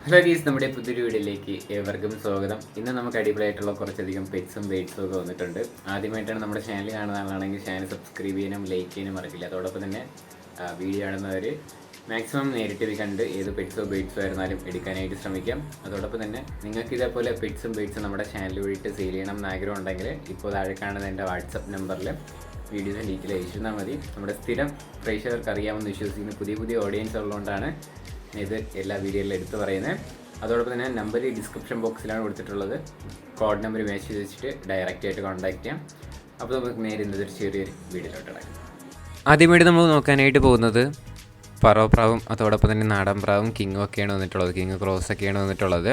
Hello ഗീസ്, നമ്മുടെ പുതിയൊരു വീഡിയോയിലേക്ക് ഏവർക്കും സ്വാഗതം. ഇന്ന് നമുക്ക് അടിപൊളിയായിട്ടുള്ള കുറച്ചധികം പെറ്റ്സും ബേഡ്സും ഒക്കെ വന്നിട്ടുണ്ട്. ആദ്യമായിട്ടാണ് നമ്മുടെ ചാനൽ കാണുന്ന ആളാണെങ്കിൽ ചാനൽ സബ്സ്ക്രൈബ് ചെയ്യാനും ലൈക്ക് ചെയ്യാനും മറക്കില്ല. അതോടൊപ്പം തന്നെ വീഡിയോ കാണുന്നവർ മാക്സിമം നേരിട്ട് ഇത് കണ്ട് ഏത് പെറ്റ്സോ ബേഡ്സോ ആയിരുന്നാലും എടുക്കാനായിട്ട് ശ്രമിക്കാം. അതോടൊപ്പം തന്നെ നിങ്ങൾക്ക് ഇതേപോലെ പെറ്റ്സും ബേഡ്സും നമ്മുടെ ചാനൽ വഴിയിട്ട് സെയിൽ ചെയ്യണം എന്ന് ആഗ്രഹം ഉണ്ടെങ്കിൽ ഇപ്പോൾ താഴെ കാണുന്ന എൻ്റെ വാട്സപ്പ് നമ്പറിൽ വീഡിയോസ് ഡീറ്റെയിൽ അയച്ചിരുന്നാൽ മതി. നമ്മുടെ സ്ഥിരം പ്രേക്ഷകർക്ക് അറിയാമെന്ന് വിശ്വസിക്കുന്ന പുതിയ ഓഡിയൻസ് ഉള്ളതുകൊണ്ടാണ് ഇത് എല്ലാ വീഡിയോയിലും എടുത്ത് പറയുന്നത്. അതോടൊപ്പം തന്നെ നമ്പർ ഡിസ്ക്രിപ്ഷൻ ബോക്സിലാണ് കൊടുത്തിട്ടുള്ളത്. കോഡ് നമ്പർ മെസ്സേജ് വെച്ചിട്ട് ഡയറക്റ്റ് ആയിട്ട് കോൺടാക്ട് ചെയ്യാം. അപ്പോൾ നമുക്ക് നേരെ ഇന്നതൊരു ചെറിയൊരു വീഡിയോയിലോട്ട് ഇടാം. ആദ്യമായിട്ട് നമ്മൾ നോക്കാനായിട്ട് പോകുന്നത് പറവപ്രാവും അതോടൊപ്പം തന്നെ നാടൻ പ്രാവും കിങ്ങും ഒക്കെയാണ് വന്നിട്ടുള്ളത്. കിങ് ക്രോസ് ഒക്കെയാണ് വന്നിട്ടുള്ളത്.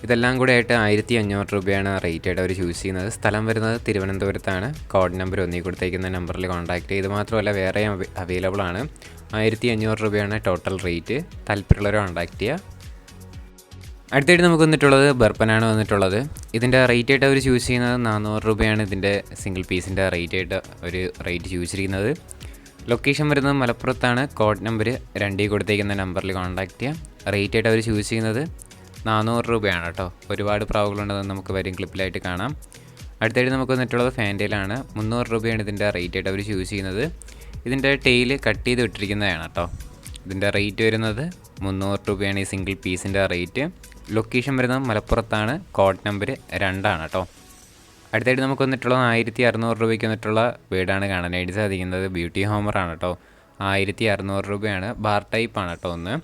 ഇതെല്ലാം കൂടെ ആയിട്ട് 1500 രൂപയാണ് റേറ്റ് ആയിട്ട് അവർ ചൂസ് ചെയ്യുന്നത്. സ്ഥലം വരുന്നത് തിരുവനന്തപുരത്താണ്. കോഡ് നമ്പർ ഒന്നീ കൊടുത്തേക്കുന്ന നമ്പറിൽ കോൺടാക്ട് ചെയ്ത് മാത്രമല്ല വേറെയും അവൈലബിൾ ആണ്. 1500 രൂപയാണ് ടോട്ടൽ റേറ്റ്. താല്പര്യമുള്ളവർ കോൺടാക്ട് ചെയ്യുക. അടുത്തായിട്ട് നമുക്ക് വന്നിട്ടുള്ളത് ബർപ്പനാണ് വന്നിട്ടുള്ളത്. ഇതിൻ്റെ റേറ്റ് ആയിട്ട് അവർ ചൂസ് ചെയ്യുന്നത് 400 രൂപയാണ്. ഇതിൻ്റെ സിംഗിൾ പീസിൻ്റെ റേറ്റ് ആയിട്ട് ഒരു റേറ്റ് ചൂസ് ചെയ്യുന്നത്. ലൊക്കേഷൻ വരുന്നത് മലപ്പുറത്താണ്. കോഡ് നമ്പർ 2 കൊടുത്തേക്കുന്ന നമ്പറിൽ കോൺടാക്ട് ചെയ്യുക. റേറ്റ് ആയിട്ട് അവർ ചൂസ് ചെയ്യുന്നത് 400 രൂപയാണ് കേട്ടോ. ഒരുപാട് പ്രാവുകളുണ്ടെന്ന് നമുക്ക് വരും ക്ലിപ്പിലായിട്ട് കാണാം. അടുത്തായിട്ട് നമുക്ക് വന്നിട്ടുള്ളത് ഫാൻറ്റയിലാണ്. 300 രൂപയാണ് ഇതിൻ്റെ റേറ്റ് ആയിട്ട് അവർ ചൂസ് ചെയ്യുന്നത്. ഇതിൻ്റെ ടെയിൽ കട്ട് ചെയ്ത് വിട്ടിരിക്കുന്നതാണ് കേട്ടോ. ഇതിൻ്റെ റേറ്റ് വരുന്നത് 300 രൂപയാണ് ഈ സിംഗിൾ പീസിൻ്റെ റേറ്റ്. ലൊക്കേഷൻ വരുന്നത് മലപ്പുറത്താണ്. കോഡ് നമ്പർ 2 ആണ് കേട്ടോ. അടുത്തായിട്ട് നമുക്ക് വന്നിട്ടുള്ളത് 1600 രൂപയ്ക്ക് വന്നിട്ടുള്ള വീടാണ് കാണാനായിട്ട് സാധിക്കുന്നത്. ബ്യൂട്ടി ഹോമറാണ് കേട്ടോ. 1600 രൂപയാണ്. ബാർ ടൈപ്പാണ് കേട്ടോ. ഒന്ന്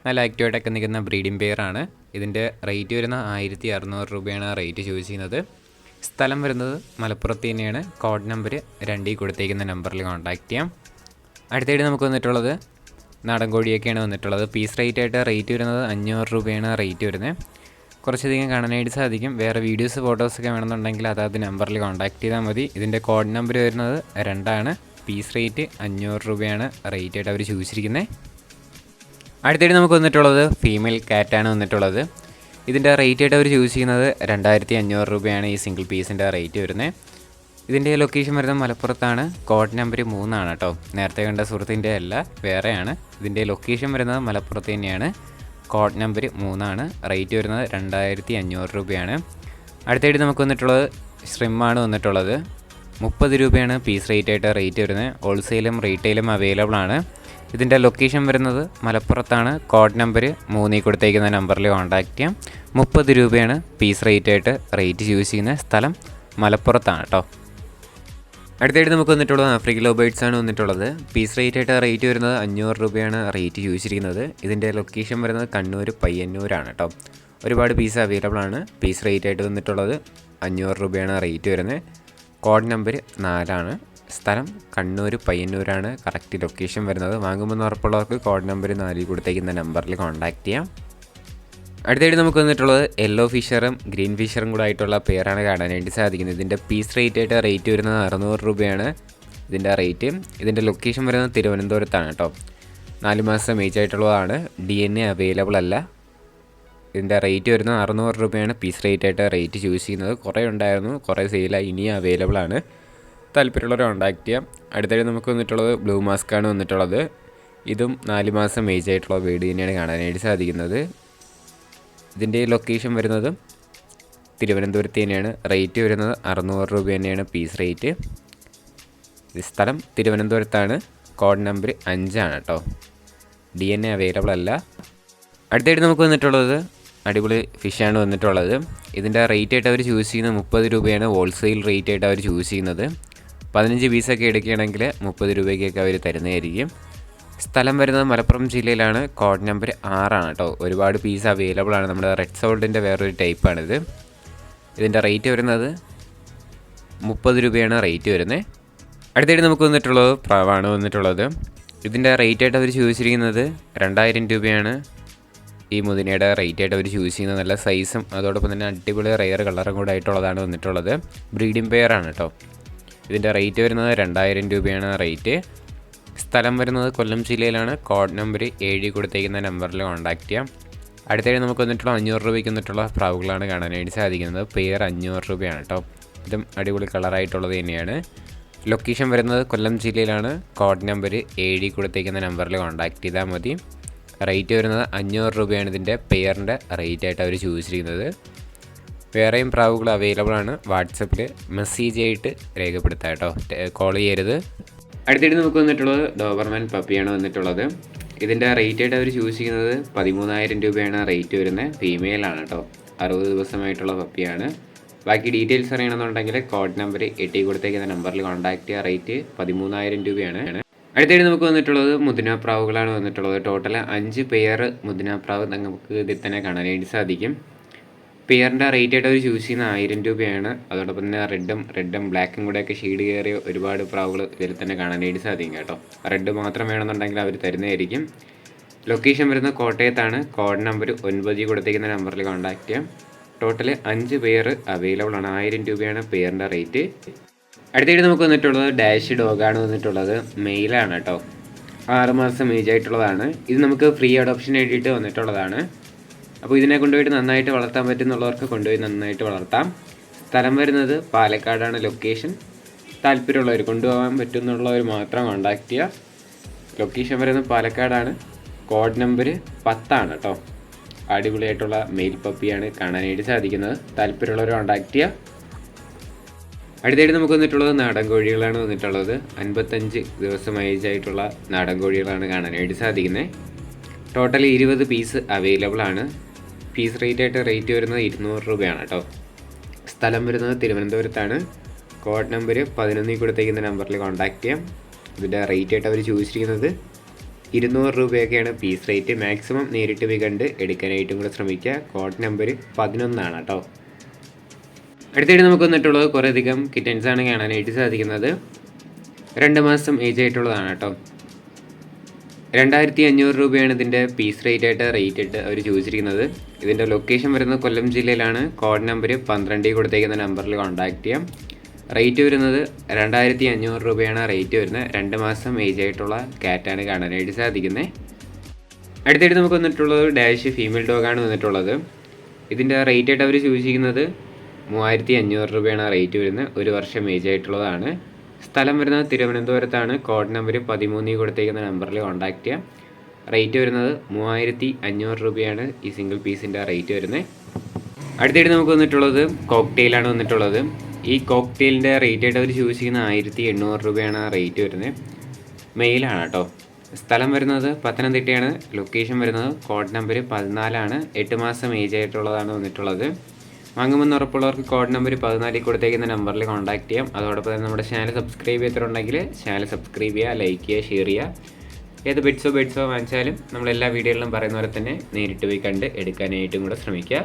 നല്ല ആക്റ്റീവായിട്ടൊക്കെ നിൽക്കുന്ന ബ്രീഡിംഗ് പെയറാണ്. ഇതിൻ്റെ റേറ്റ് വരുന്നത് 1600 രൂപയാണ് റേറ്റ് ചൂസ് ചെയ്യുന്നത്. സ്ഥലം വരുന്നത് മലപ്പുറത്ത് തന്നെയാണ്. കോഡ് നമ്പർ 2 കൊടുത്തേക്കുന്ന നമ്പറിൽ കോൺടാക്ട് ചെയ്യാം. അടുത്തായിട്ട് നമുക്ക് വന്നിട്ടുള്ളത് നാടൻ കോഴിയൊക്കെയാണ് വന്നിട്ടുള്ളത്. പീസ് റേറ്റ് ആയിട്ട് റേറ്റ് വരുന്നത് 500 രൂപയാണ് റേറ്റ് വരുന്നത്. കുറച്ചധികം കാണാനായിട്ട് സാധിക്കും. വേറെ വീഡിയോസ് ഫോട്ടോസൊക്കെ വേണമെന്നുണ്ടെങ്കിൽ അതാത് നമ്പറിൽ കോൺടാക്ട് ചെയ്താൽ മതി. ഇതിൻ്റെ കോഡ് നമ്പർ വരുന്നത് 2 ആണ്. പീസ് റേറ്റ് 500 രൂപയാണ് റേറ്റ് ആയിട്ട് അവർ ചോദിച്ചിരിക്കുന്നത്. അടുത്തായിട്ട് നമുക്ക് വന്നിട്ടുള്ളത് ഫീമെയിൽ കാറ്റാണ് വന്നിട്ടുള്ളത്. ഇതിൻ്റെ റേറ്റ് ആയിട്ട് അവർ ചൂസ് ചെയ്യുന്നത് 2500 രൂപയാണ് ഈ സിംഗിൾ പീസിൻ്റെ റേറ്റ് വരുന്നത്. ഇതിൻ്റെ ലൊക്കേഷൻ വരുന്നത് മലപ്പുറത്താണ്. കോഡ് നമ്പർ 3 ആണ് കേട്ടോ. നേരത്തെ കണ്ട സുഹൃത്തിൻ്റെ അല്ല, വേറെയാണ്. ഇതിൻ്റെ ലൊക്കേഷൻ വരുന്നത് മലപ്പുറത്ത് തന്നെയാണ്. കോഡ് നമ്പർ 3 ആണ്. റേറ്റ് വരുന്നത് 2500 രൂപയാണ്. അടുത്തായിട്ട് നമുക്ക് വന്നിട്ടുള്ളത് ഷ്രിമ്മാണ് വന്നിട്ടുള്ളത്. 30 രൂപയാണ് പീസ് റേറ്റ് ആയിട്ട് റേറ്റ് വരുന്നത്. ഹോൾസെയിലും റീറ്റെയിലും അവൈലബിൾ ആണ്. ഇതിൻ്റെ ലൊക്കേഷൻ വരുന്നത് മലപ്പുറത്താണ്. കോഡ് നമ്പർ 3 കൊടുത്തേക്കുന്ന നമ്പറിൽ കോൺടാക്ട് ചെയ്യാം. 30 രൂപയാണ് പീസ് റേറ്റ് ആയിട്ട് റേറ്റ് ചൂസ് ചെയ്യുന്ന. സ്ഥലം മലപ്പുറത്താണ് കേട്ടോ. അടുത്തായിട്ട് നമുക്ക് വന്നിട്ടുള്ളത് ആഫ്രിക്കൻ ലവ് ബേർഡ്സ് ആണ് വന്നിട്ടുള്ളത്. പീസ് റേറ്റ് ആയിട്ട് റേറ്റ് വരുന്നത് 500 രൂപയാണ് റേറ്റ് ചോദിച്ചിരിക്കുന്നത്. ഇതിൻ്റെ ലൊക്കേഷൻ വരുന്നത് കണ്ണൂർ പയ്യന്നൂരാണ് കേട്ടോ. ഒരുപാട് പീസ് അവൈലബിൾ ആണ്. പീസ് റേറ്റ് ആയിട്ട് വന്നിട്ടുള്ളത് 500 രൂപയാണ് റേറ്റ് വരുന്നത്. കോഡ് നമ്പർ 4 ആണ്. സ്ഥലം കണ്ണൂർ പയ്യന്നൂരാണ് കറക്റ്റ് ലൊക്കേഷൻ വരുന്നത്. വാങ്ങുമെന്ന് ഉറപ്പുള്ളവർക്ക് കോഡ് നമ്പർ 4 കൊടുത്തേക്കുന്ന നമ്പറിൽ കോൺടാക്ട് ചെയ്യാം. അടുത്തായിട്ട് നമുക്ക് വന്നിട്ടുള്ളത് യെല്ലോ ഫിഷറും ഗ്രീൻ ഫിഷറും കൂടെ ആയിട്ടുള്ള പെയറാണ് കാണാനായിട്ട് സാധിക്കുന്നത്. ഇതിൻ്റെ പീസ് റേറ്റ് ആയിട്ട് റേറ്റ് വരുന്നത് 600 രൂപയാണ് ഇതിൻ്റെ റേറ്റ്. ഇതിൻ്റെ ലൊക്കേഷൻ വരുന്നത് തിരുവനന്തപുരത്താണ് കേട്ടോ. 4 മാസം ഏജ് ആയിട്ടുള്ളതാണ്. DNA അവൈലബിൾ അല്ല. ഇതിൻ്റെ റേറ്റ് വരുന്നത് 600 രൂപയാണ് പീസ് റേറ്റ് ആയിട്ട് റേറ്റ് ചൂസ് ചെയ്യുന്നത്. കുറേ ഉണ്ടായിരുന്നു, കുറേ സെയിലായി, ഇനിയും അവൈലബിൾ ആണ്. താല്പര്യമുള്ളവർ കോൺടാക്ട് ചെയ്യാം. അടുത്തായിട്ട് നമുക്ക് വന്നിട്ടുള്ളത് ബ്ലൂ മാസ്കാണ് വന്നിട്ടുള്ളത്. ഇതും 4 മാസം ഏജ് ആയിട്ടുള്ള വീട് തന്നെയാണ് കാണാനായിട്ട് സാധിക്കുന്നത്. ഇതിൻ്റെ ലൊക്കേഷൻ വരുന്നത് തിരുവനന്തപുരത്ത് തന്നെയാണ്. റേറ്റ് വരുന്നത് 600 രൂപ തന്നെയാണ് പീസ് റേറ്റ്. സ്ഥലം തിരുവനന്തപുരത്താണ്. കോഡ് നമ്പർ 5 ആണ് കേട്ടോ. DNA അവൈലബിൾ അല്ല. അടുത്തായിട്ട് നമുക്ക് വന്നിട്ടുള്ളത് അടിപൊളി ഫിഷാണ് വന്നിട്ടുള്ളത്. ഇതിൻ്റെ റേറ്റ് ആയിട്ട് അവർ ചൂസ് ചെയ്യുന്നത് 30 രൂപയാണ് ഹോൾസെയിൽ റേറ്റ് ആയിട്ട് അവർ ചൂസ് ചെയ്യുന്നത്. 15 പീസൊക്കെ എടുക്കുകയാണെങ്കിൽ 30 രൂപയ്ക്കൊക്കെ അവർ തരുന്നതായിരിക്കും. സ്ഥലം വരുന്നത് മലപ്പുറം ജില്ലയിലാണ്. കോഡ് നമ്പർ 6 ആണ് കേട്ടോ. ഒരുപാട് പീസ് അവൈലബിൾ ആണ്. നമ്മുടെ റെഡ് സോൾട്ടിൻ്റെ വേറൊരു ടൈപ്പാണിത്. ഇതിൻ്റെ റേറ്റ് വരുന്നത് 30 രൂപയാണ് റേറ്റ് വരുന്നത്. അടുത്തായിട്ട് നമുക്ക് വന്നിട്ടുള്ളത് പ്രാവാണ് വന്നിട്ടുള്ളത്. ഇതിൻ്റെ റേറ്റ് ആയിട്ട് അവർ ചോദിച്ചിരിക്കുന്നത് 2000 രൂപയാണ് ഈ മുതിനയുടെ റേറ്റ് ആയിട്ട് അവർ ചൂസ് ചെയ്യുന്നത്. നല്ല സൈസും അതോടൊപ്പം തന്നെ അടിപൊളി റെയർ കളറും കൂടെ ആയിട്ടുള്ളതാണ് വന്നിട്ടുള്ളത്. ബ്രീഡിംഗ് പെയറാണ് കേട്ടോ. ഇതിൻ്റെ റേറ്റ് വരുന്നത് 2000 രൂപയാണ് റേറ്റ്. സ്ഥലം വരുന്നത് കൊല്ലം ജില്ലയിലാണ്. കോഡ് നമ്പർ 7 കൊടുത്തേക്കുന്ന നമ്പറിൽ കോൺടാക്ട് ചെയ്യാം. അടുത്തായി നമുക്ക് വന്നിട്ടുള്ള 500 രൂപയ്ക്ക് വന്നിട്ടുള്ള പ്രാവുകളാണ് കാണാനായിട്ട് സാധിക്കുന്നത്. പെയർ 500 രൂപയാണ് കേട്ടോ. ഇതും അടിപൊളി കളറായിട്ടുള്ളത് തന്നെയാണ്. ലൊക്കേഷൻ വരുന്നത് കൊല്ലം ജില്ലയിലാണ്. കോഡ് നമ്പർ 7 കൊടുത്തേക്കുന്ന നമ്പറിൽ കോൺടാക്ട് ചെയ്താൽ മതി. റേറ്റ് വരുന്നത് 500 രൂപയാണ് ഇതിൻ്റെ പെയറിൻ്റെ റേറ്റ് ആയിട്ട് അവർ ചോദിച്ചിരിക്കുന്നത്. വേറെയും പ്രാവുകൾ അവൈലബിൾ ആണ്. വാട്സപ്പിൽ മെസ്സേജ് ആയിട്ട് രേഖപ്പെടുത്താം കേട്ടോ, കോൾ ചെയ്യരുത്. അടുത്തിട്ട് നമുക്ക് വന്നിട്ടുള്ളത് ഡോബർമാൻ പപ്പിയാണ് വന്നിട്ടുള്ളത്. ഇതിൻ്റെ റേറ്റ് ആയിട്ട് അവർ ചോദിച്ചിരിക്കുന്നത് 13,000 രൂപയാണ് റേറ്റ് വരുന്നത്. ഫീമെയിലാണ് കേട്ടോ, 60 ദിവസമായിട്ടുള്ള പപ്പിയാണ്. ബാക്കി ഡീറ്റെയിൽസ് അറിയണമെന്നുണ്ടെങ്കിൽ കോഡ് നമ്പർ എട്ടി കൊടുത്തേക്കുന്ന നമ്പറിൽ കോൺടാക്ട് ചെയ്യുക. റേറ്റ് 13,000 രൂപയാണ്. അടുത്തായിട്ട് നമുക്ക് വന്നിട്ടുള്ളത് മുദ്നാപ്രാവുകളാണ് വന്നിട്ടുള്ളത്. ടോട്ടൽ 5 പെയർ മുദ്നാപ്രാവ് നമുക്ക് ഇതിൽ തന്നെ കാണാനായിട്ട് സാധിക്കും. പെയറിൻ്റെ റേറ്റ് ആയിട്ട് അവർ ചൂസ് ചെയ്യുന്ന 1000 രൂപയാണ്. അതോടൊപ്പം തന്നെ റെഡും ബ്ലാക്കും കൂടെയൊക്കെ ഷെയ്ഡ് കയറിയ ഒരുപാട് പ്രാവുകൾ ഇതിൽ തന്നെ കാണാനായിട്ട് സാധിക്കും കേട്ടോ. റെഡ് മാത്രം വേണമെന്നുണ്ടെങ്കിൽ അവർ തരുന്നതായിരിക്കും. ലൊക്കേഷൻ വരുന്നത് കോട്ടയത്താണ്. കോഡ് നമ്പർ 9 കൊടുത്തേക്കുന്ന നമ്പറിൽ കോൺടാക്ട് ചെയ്യാം. ടോട്ടൽ 5 പെയർ അവൈലബിൾ ആണ്. 1000 രൂപയാണ് പെയറിൻ്റെ റേറ്റ്. അടുത്തായിട്ട് നമുക്ക് വന്നിട്ടുള്ളത് ഡാഷ് ഡോഗാണ് വന്നിട്ടുള്ളത്. മെയിലാണ് കേട്ടോ, 6 മാസം ഏജ് ആയിട്ടുള്ളതാണ്. ഇത് നമുക്ക് ഫ്രീ അഡോപ്ഷന് വേണ്ടിയിട്ട് വന്നിട്ടുള്ളതാണ്. അപ്പോൾ ഇതിനെ കൊണ്ടുപോയിട്ട് നന്നായിട്ട് വളർത്താൻ പറ്റുന്നുള്ളവർക്ക് കൊണ്ടുപോയി നന്നായിട്ട് വളർത്താം. സ്ഥലം വരുന്നത് പാലക്കാടാണ് ലൊക്കേഷൻ. താല്പര്യമുള്ളവർ കൊണ്ടുപോകാൻ പറ്റുന്നുള്ളവർ മാത്രം കോൺടാക്ട് ചെയ്യുക. ലൊക്കേഷൻ വരുന്നത് പാലക്കാടാണ്. കോഡ് നമ്പർ 10 കേട്ടോ. അടിപൊളിയായിട്ടുള്ള മെയിൽ പപ്പിയാണ് കാണാനായിട്ട് സാധിക്കുന്നത്. താല്പര്യമുള്ളവർ കോൺടാക്ട് ചെയ്യുക. അടുത്തായിട്ട് നമുക്ക് വന്നിട്ടുള്ളത് നാടൻ കോഴികളാണ് വന്നിട്ടുള്ളത്. 55 ദിവസം ഏജ് ആയിട്ടുള്ള നാടൻ കോഴികളാണ് കാണാനായിട്ട് സാധിക്കുന്നത്. ടോട്ടൽ 20 പീസ് അവൈലബിൾ ആണ്. പീസ് റേറ്റ് വരുന്നത് 200 രൂപയാണ് കേട്ടോ. സ്ഥലം വരുന്നത് തിരുവനന്തപുരത്താണ്. കോഡ് നമ്പർ 11 കൊടുത്തേക്കുന്ന നമ്പറിൽ കോൺടാക്ട് ചെയ്യാം. ഇതിൻ്റെ റേറ്റ് ആയിട്ട് അവർ ചോദിച്ചിരിക്കുന്നത് 200 രൂപയൊക്കെയാണ് പീസ് റേറ്റ്. മാക്സിമം നേരിട്ട് പോയി കണ്ട് എടുക്കാനായിട്ടും കൂടെ ശ്രമിക്കുക. കോഡ് നമ്പർ 11 കേട്ടോ. അടുത്തായിട്ട് നമുക്ക് വന്നിട്ടുള്ളത് കുറേയധികം കിറ്റൻസാണ് കാണാനായിട്ട് സാധിക്കുന്നത്. 2 മാസം ഏജ് ആയിട്ടുള്ളതാണ് കേട്ടോ. 2500 രൂപയാണ് ഇതിൻ്റെ പീസ് റേറ്റ് ആയിട്ട് അവർ ചോദിച്ചിരിക്കുന്നത്. ഇതിൻ്റെ ലൊക്കേഷൻ വരുന്നത് കൊല്ലം ജില്ലയിലാണ്. കോഡ് നമ്പർ 12 കൊടുത്തേക്കുന്ന നമ്പറിൽ കോൺടാക്ട് ചെയ്യാം. റേറ്റ് വരുന്നത് 2500 രൂപയാണ് റേറ്റ് വരുന്നത്. 2 മാസം ഏജ് ആയിട്ടുള്ള കാറ്റാണ് കാണാനായിട്ട് സാധിക്കുന്നത്. അടുത്തായിട്ട് നമുക്ക് വന്നിട്ടുള്ളത് ഡാഷ് ഫീമെയിൽ ഡോഗാണ് വന്നിട്ടുള്ളത്. ഇതിൻ്റെ റേറ്റ് ആയിട്ട് അവർ ചോദിച്ചിരിക്കുന്നത് 3500 രൂപയാണ് റേറ്റ് വരുന്നത്. 1 വർഷം ഏജ് ആയിട്ടുള്ളതാണ്. സ്ഥലം വരുന്നത് തിരുവനന്തപുരത്താണ്. കോഡ് നമ്പർ 13 കൊടുത്തേക്കുന്ന നമ്പറിൽ കോൺടാക്ട് ചെയ്യാം. റേറ്റ് വരുന്നത് 3500 രൂപയാണ് ഈ സിംഗിൾ പീസിൻ്റെ റേറ്റ് വരുന്നത്. അടുത്തായിട്ട് നമുക്ക് വന്നിട്ടുള്ളത് കോക്ടെയിലാണ് വന്നിട്ടുള്ളത്. ഈ കോക്ടെയിലിൻ്റെ റേറ്റ് ആയിട്ട് അവർ ചോദിച്ചിരിക്കുന്ന 1800 രൂപയാണ് റേറ്റ് വരുന്നത്. മെയിലാണ് കേട്ടോ. സ്ഥലം വരുന്നത് പത്തനംതിട്ടയാണ്. ലൊക്കേഷൻ വരുന്നത് കോഡ് നമ്പർ 14 8 മാസം ഏജ് ആയിട്ടുള്ളതാണ് വന്നിട്ടുള്ളത്. വാങ്ങുമെന്ന് ഉറപ്പുള്ളവർക്ക് കോഡ് നമ്പർ 14 കൊടുത്തേക്കുന്ന നമ്പറിൽ കോൺടാക്ട് ചെയ്യാം. അതോടൊപ്പം തന്നെ നമ്മുടെ ചാനൽ സബ്സ്ക്രൈബ് ചെയ്തിട്ടുണ്ടെങ്കിൽ ചാനൽ സബ്സ്ക്രൈബ് ചെയ്യുക, ലൈക്ക് ചെയ്യുക, ഷെയർ ചെയ്യുക. ഏത് ബെഡ്സോ വാങ്ങിച്ചാലും നമ്മളെല്ലാ വീഡിയോകളിലും പറയുന്ന പോലെ തന്നെ നേരിട്ട് പോയി കണ്ട് എടുക്കാനായിട്ടും കൂടെ ശ്രമിക്കുക.